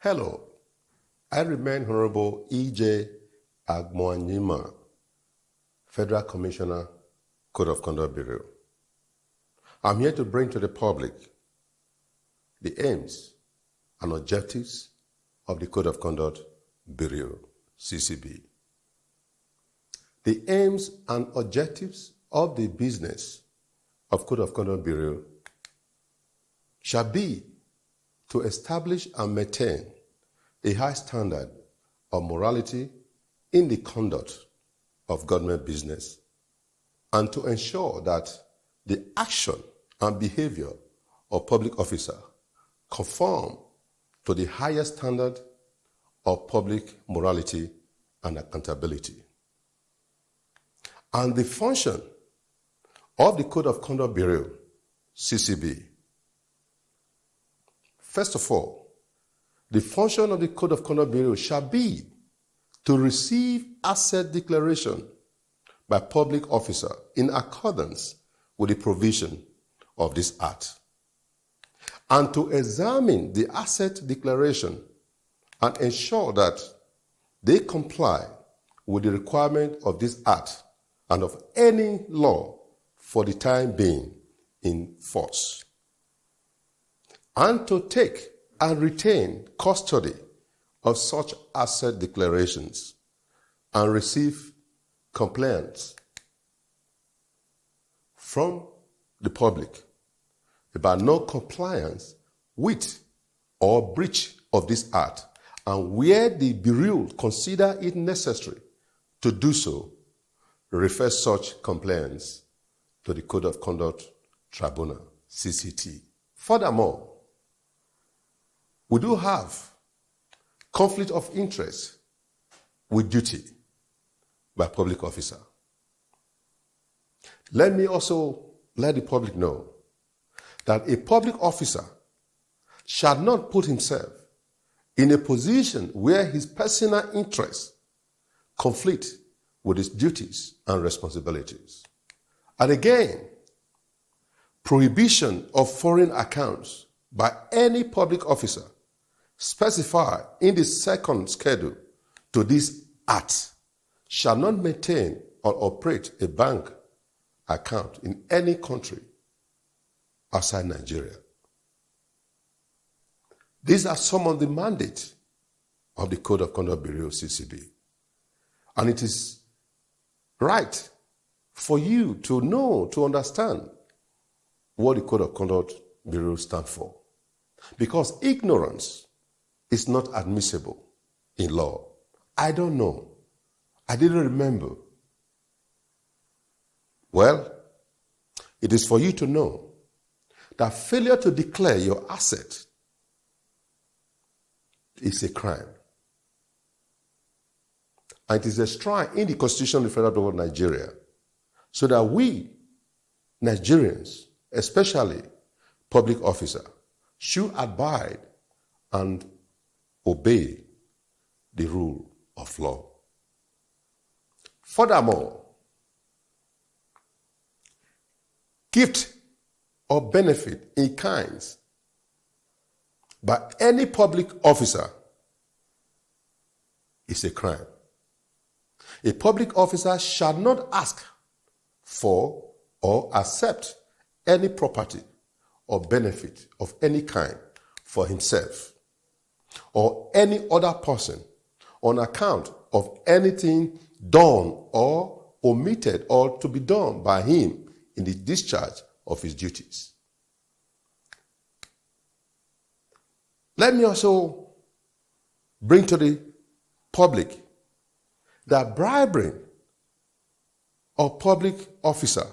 Hello, I remain Honorable E.J. Agmoanyima, Federal Commissioner, Code of Conduct Bureau. I'm here to bring to the public the aims and objectives of the Code of Conduct Bureau, CCB. The aims and objectives of the business of Code of Conduct Bureau shall be to establish and maintain a high standard of morality in the conduct of government business, and to ensure that the action and behavior of public officers conform to the highest standard of public morality and accountability. And the function of the Code of Conduct Bureau, CCB. First of all, the function of the Code of Conduct Bureau shall be to receive asset declaration by public officer in accordance with the provision of this Act, and to examine the asset declaration and ensure that they comply with the requirement of this Act and of any law for the time being in force, and to take and retain custody of such asset declarations and receive complaints from the public about no compliance with or breach of this Act, and where the Bureau consider it necessary to do so, refer such complaints to the Code of Conduct Tribunal, CCT. Furthermore, we do have conflict of interest with duty by public officer. Let me also let the public know that a public officer shall not put himself in a position where his personal interests conflict with his duties and responsibilities. And again, prohibition of foreign accounts by any public officer specified in the second schedule to this Act shall not maintain or operate a bank account in any country outside Nigeria. These are some of the mandates of the Code of Conduct Bureau, CCB. And it is right for you to know, to understand what the Code of Conduct Bureau stands for. Because ignorance is not admissible in law. I don't know. I didn't remember. Well, it is for you to know that failure to declare your asset is a crime. And it is enshrined in the Constitution of the Federal Republic of Nigeria, so that we, Nigerians, especially public officers, should abide and obey the rule of law. Furthermore, gift or benefit in kinds by any public officer is a crime. A public officer shall not ask for or accept any property or benefit of any kind for himself or any other person on account of anything done or omitted or to be done by him in the discharge of his duties. Let me also bring to the public that bribery of public officer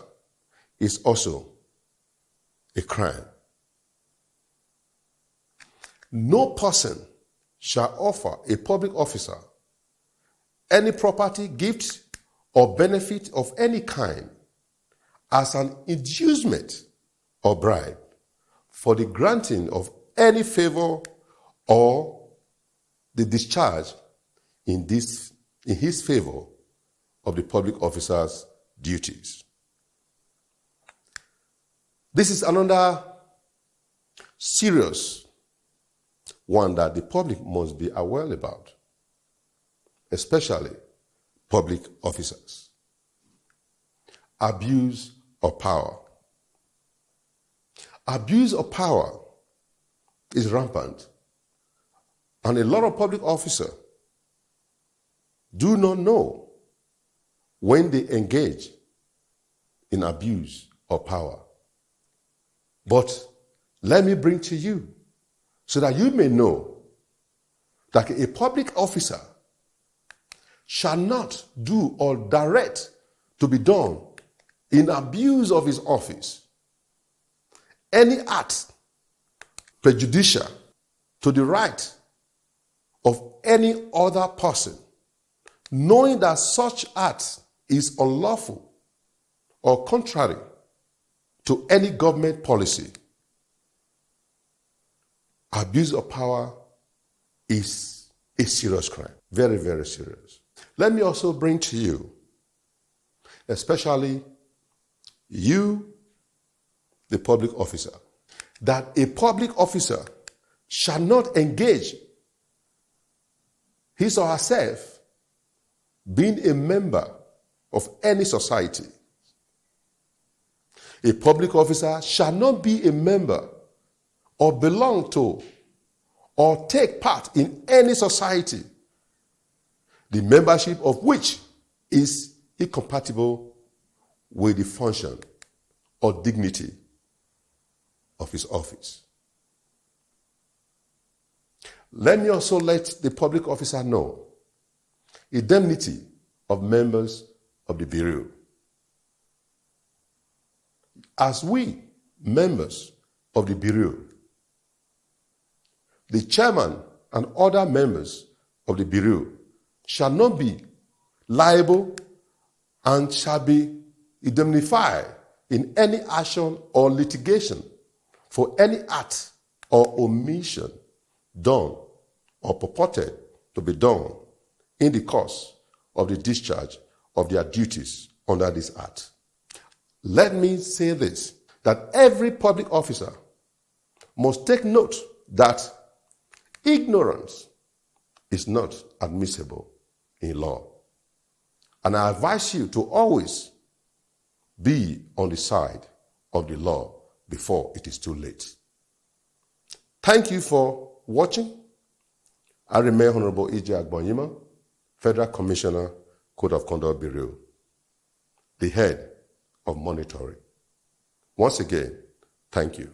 is also a crime. No person shall offer a public officer any property, gift, or benefit of any kind as an inducement or bribe for the granting of any favor or the discharge in his favor of the public officer's duties. This is another serious one that the public must be aware about, especially public officers. Abuse of power. Abuse of power is rampant, and a lot of public officers do not know when they engage in abuse of power. But let me bring to you so that you may know that a public officer shall not do or direct to be done in abuse of his office any act prejudicial to the right of any other person, knowing that such act is unlawful or contrary to any government policy. Abuse of power is a serious crime. Very, very serious. Let me also bring to you, especially you, the public officer, that a public officer shall not engage his or herself being a member of any society. A public officer shall not be a member or belong to or take part in any society, the membership of which is incompatible with the function or dignity of his office. Let me also let the public officer know indemnity of members of the Bureau. As we, members of the Bureau, the chairman and other members of the Bureau shall not be liable and shall be indemnified in any action or litigation for any act or omission done or purported to be done in the course of the discharge of their duties under this act. Let me say this, that every public officer must take note that ignorance is not admissible in law. And I advise you to always be on the side of the law before it is too late. Thank you for watching. I remain Honorable E.J. Agbonyima, Federal Commissioner, Code of Conduct Bureau, the head of monitoring. Once again, thank you.